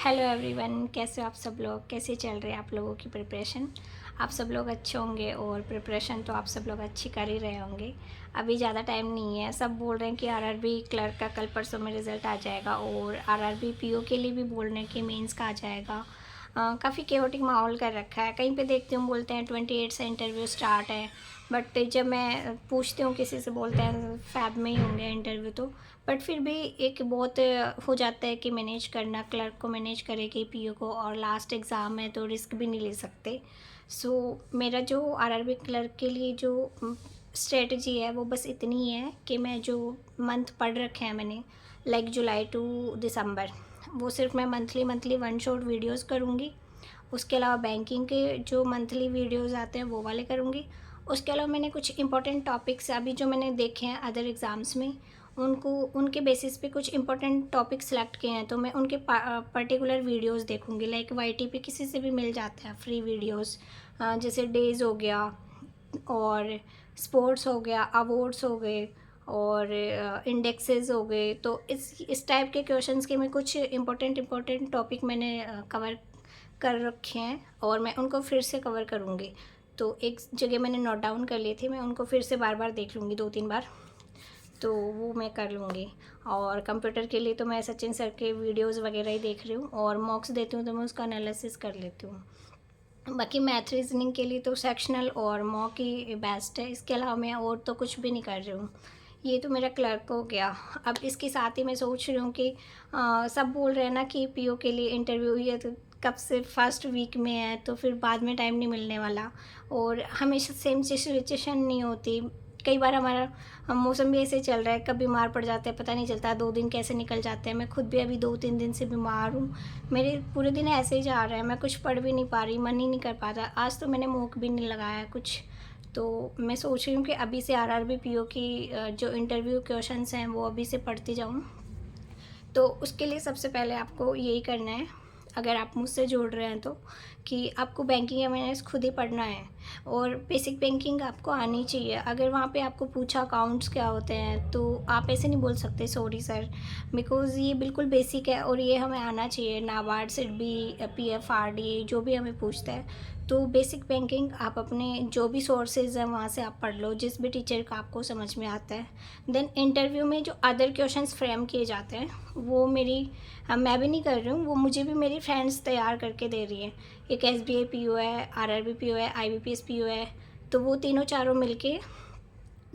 Hello everyone, कैसे हो आप सब लोग? कैसे चल रहे हैं आप लोगों की प्रिपरेशन? आप सब लोग अच्छे होंगे और प्रिपरेशन तो आप सब लोग अच्छी कर ही रहे होंगे। अभी ज़्यादा टाइम नहीं है। सब बोल रहे हैं कि आरआरबी क्लर्क का कल परसों में रिज़ल्ट आ जाएगा और आरआरबी पीओ के लिए भी बोल रहे हैं कि मेंस का आ जाएगा। काफ़ी केओटिक माहौल कर रखा है। कहीं पे देखती हूँ बोलते हैं 28 से इंटरव्यू स्टार्ट है, बट जब मैं पूछती हूँ किसी से बोलते हैं फैब में ही होंगे इंटरव्यू। तो बट फिर भी एक बहुत हो जाता है कि मैनेज करना, क्लर्क को मैनेज करे कि पीओ को, और लास्ट एग्ज़ाम है तो रिस्क भी नहीं ले सकते। मेरा जो आरआरबी क्लर्क के लिए जो स्ट्रेटजी है वो बस इतनी ही है कि मैं जो मंथ पढ़ रखे हैं मैंने, लाइक जुलाई टू दिसंबर, वो सिर्फ मैं monthly monthly one shot videos करूँगी। उसके अलावा बैंकिंग के जो मंथली वीडियोस आते हैं वो वाले करूँगी। उसके अलावा मैंने कुछ इंपॉर्टेंट टॉपिक्स अभी जो मैंने देखे हैं अदर एग्ज़ाम्स में, उनको उनके बेसिस पे कुछ इंपॉर्टेंट टॉपिक सेलेक्ट किए हैं, तो मैं उनके पर्टिकुलर वीडियोस देखूँगी। लाइक वाईटी पे किसी से भी मिल जाता है फ्री वीडियोस, जैसे डेज़ हो गया और स्पोर्ट्स हो गया, अवार्ड्स हो गए और इंडेक्सेस हो गए। तो इस टाइप के क्वेश्चंस के मैं कुछ इंपॉर्टेंट टॉपिक मैंने कवर कर रखे हैं और मैं उनको फिर से कवर करूँगी। तो एक जगह मैंने नोट डाउन कर लिए थे, मैं उनको फिर से बार बार देख लूँगी 2-3 बार, तो वो मैं कर लूँगी। और कंप्यूटर के लिए तो मैं सचिन सर के वीडियोस वगैरह ही देख रही हूँ, और मॉक्स देती हूँ तो मैं उसका एनालिसिस कर लेती हूँ। बाकी मैथ रीजनिंग के लिए तो सेक्शनल और मॉक ही बेस्ट है। इसके अलावा मैं और तो कुछ भी नहीं कर रही हूँ। ये तो मेरा क्लर्क हो गया। अब इसके साथ ही मैं सोच रही हूँ कि सब बोल रहे हैं ना कि पीओ के लिए इंटरव्यू ये तो कब से फर्स्ट वीक में है, तो फिर बाद में टाइम नहीं मिलने वाला, और हमेशा सेम सिचुएशन नहीं होती। कई बार हमारा मौसम भी ऐसे चल रहा है, कब बीमार पड़ जाते हैं पता नहीं चलता, 2 दिन कैसे निकल जाते हैं। मैं खुद भी अभी 2-3 दिन से बीमार हूँ। मेरे पूरे दिन ऐसे ही जा रहे हैं, मैं कुछ पढ़ भी नहीं पा रही, मन ही नहीं कर पाता। आज तो मैंने मॉक भी नहीं लगाया कुछ। तो मैं सोच रही हूँ कि अभी से आरआरबी पीओ की जो इंटरव्यू क्वेश्चंस हैं वो अभी से पढ़ती जाऊँ। तो उसके लिए सबसे पहले आपको यही करना है, अगर आप मुझसे जुड़ रहे हैं तो, कि आपको बैंकिंग अवेयरनेस खुद ही पढ़ना है और बेसिक बैंकिंग आपको आनी चाहिए। अगर वहाँ पे आपको पूछा अकाउंट्स क्या होते हैं तो आप ऐसे नहीं बोल सकते सॉरी सर, बिकॉज़ ये बिल्कुल बेसिक है और ये हमें आना चाहिए। नाबार्ड, सिडबी, पीएफआरडी जो भी हमें पूछता है, तो बेसिक बैंकिंग आप अपने जो भी सोर्सेज हैं वहाँ से आप पढ़ लो, जिस भी टीचर का आपको समझ में आता है। देन इंटरव्यू में जो अदर क्वेश्चंस फ्रेम किए जाते हैं वो मैं भी नहीं कर रही हूँ, वो मुझे भी मेरी फ्रेंड्स तैयार करके दे रही है। एक एसबीआई पीओ है, आरआरबी पीओ है, आईबीपीएस पीओ है। तो वो तीनों चारों मिलके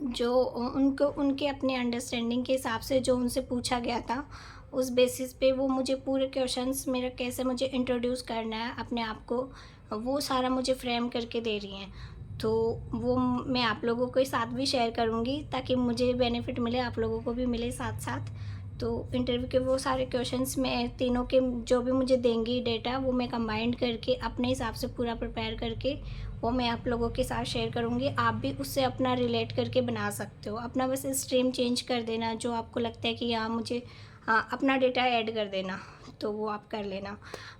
जो उनको उनके अपने अंडरस्टैंडिंग के हिसाब से जो उनसे पूछा गया था, उस बेसिस पे वो मुझे पूरे क्वेश्चंस, मेरा कैसे मुझे इंट्रोड्यूस करना है अपने आप को, वो सारा मुझे फ्रेम करके दे रही हैं। तो वो मैं आप लोगों के साथ भी शेयर करूँगी ताकि मुझे बेनिफिट मिले, आप लोगों को भी मिले साथ साथ। तो इंटरव्यू के वो सारे क्वेश्चंस मैं तीनों के जो भी मुझे देंगी डेटा, वो मैं कंबाइंड करके अपने हिसाब से पूरा प्रिपेयर करके वो मैं आप लोगों के साथ शेयर करूँगी। आप भी उससे अपना रिलेट करके बना सकते हो। अपना बस स्ट्रीम चेंज कर देना, जो आपको लगता है कि हाँ मुझे अपना डेटा ऐड कर देना, तो वो आप कर लेना।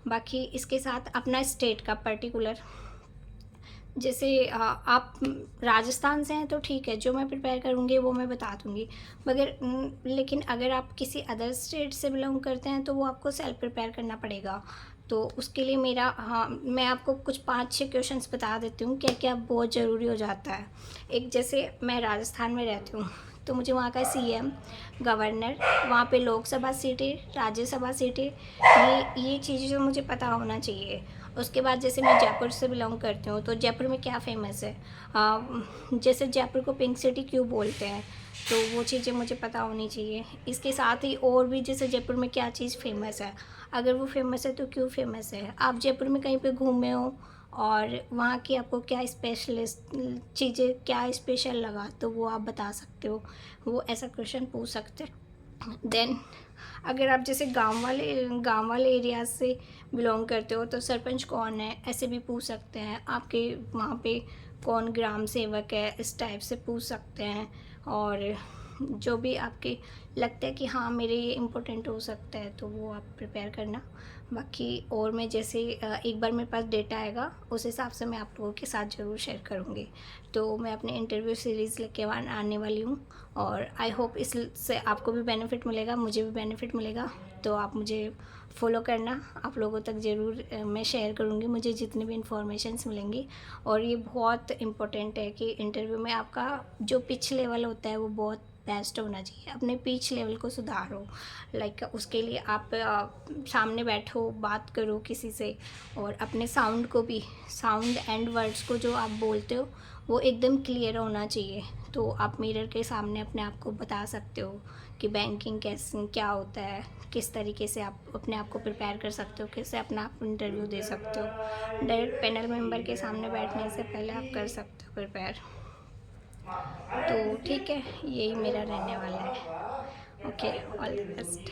बाकी इसके साथ अपना स्टेट का पर्टिकुलर, जैसे आप राजस्थान से हैं तो ठीक है, जो मैं प्रिपेयर करूँगी वो मैं बता दूँगी। मगर लेकिन अगर आप किसी अदर स्टेट से बिलोंग करते हैं तो वो आपको सेल्फ प्रिपेयर करना पड़ेगा। तो उसके लिए मैं आपको कुछ 5-6 क्वेश्चंस बता देती हूँ क्या क्या बहुत ज़रूरी हो जाता है। एक, जैसे मैं राजस्थान में रहती हूँ तो मुझे वहाँ का सीएम, गवर्नर, वहाँ पे लोकसभा सीटें, राज्यसभा सीटें, ये चीज़ें जो मुझे पता होना चाहिए। उसके बाद जैसे मैं जयपुर से बिलोंग करती हूँ तो जयपुर में क्या फ़ेमस है, जैसे जयपुर को पिंक सिटी क्यों बोलते हैं, तो वो चीज़ें मुझे पता होनी चाहिए। इसके साथ ही और भी, जैसे जयपुर में क्या चीज़ फ़ेमस है, अगर वो फ़ेमस है तो क्यों फ़ेमस है। आप जयपुर में कहीं पे घूमे हो और वहाँ की आपको क्या स्पेशलिस्ट चीज़ें, क्या स्पेशल लगा, तो वो आप बता सकते हो। वो ऐसा क्वेश्चन पूछ सकते हैं। देन अगर आप जैसे गांव वाले एरिया से बिलोंग करते हो तो सरपंच कौन है, ऐसे भी पूछ सकते हैं। आपके वहाँ पे कौन ग्राम सेवक है, इस टाइप से पूछ सकते हैं। और जो भी आपके लगता है कि हाँ मेरे ये इम्पोर्टेंट हो सकता है, तो वो आप प्रिपेयर करना। बाकी और मैं जैसे एक बार मेरे पास डेटा आएगा उस हिसाब से मैं आप लोगों के साथ ज़रूर शेयर करूँगी। तो मैं अपने इंटरव्यू सीरीज़ लेके आने वाली हूँ और आई होप इससे आपको भी बेनिफिट मिलेगा, मुझे भी बेनिफिट मिलेगा। तो आप मुझे फॉलो करना, आप लोगों तक ज़रूर मैं शेयर करूँगी मुझे जितनी भी इंफॉर्मेशंस मिलेंगी। और ये बहुत इम्पोर्टेंट है कि इंटरव्यू में आपका जो पिच लेवल होता है वो बहुत बेस्ट होना चाहिए। अपने पिच लेवल को सुधारो, लाइक उसके लिए आप सामने बैठो, बात करो किसी से, और अपने साउंड को भी, साउंड एंड वर्ड्स को जो आप बोलते हो वो एकदम क्लियर होना चाहिए। तो आप मिरर के सामने अपने आप को बता सकते हो कि बैंकिंग कैसे क्या होता है, किस तरीके से आप अपने आप को प्रिपेयर कर सकते हो, कैसे अपना आप इंटरव्यू दे सकते हो। डायरेक्ट पैनल मेंबर के सामने बैठने से पहले आप कर सकते हो प्रिपेयर। तो ठीक है, यही मेरा रहने वाला है। Okay, all the best.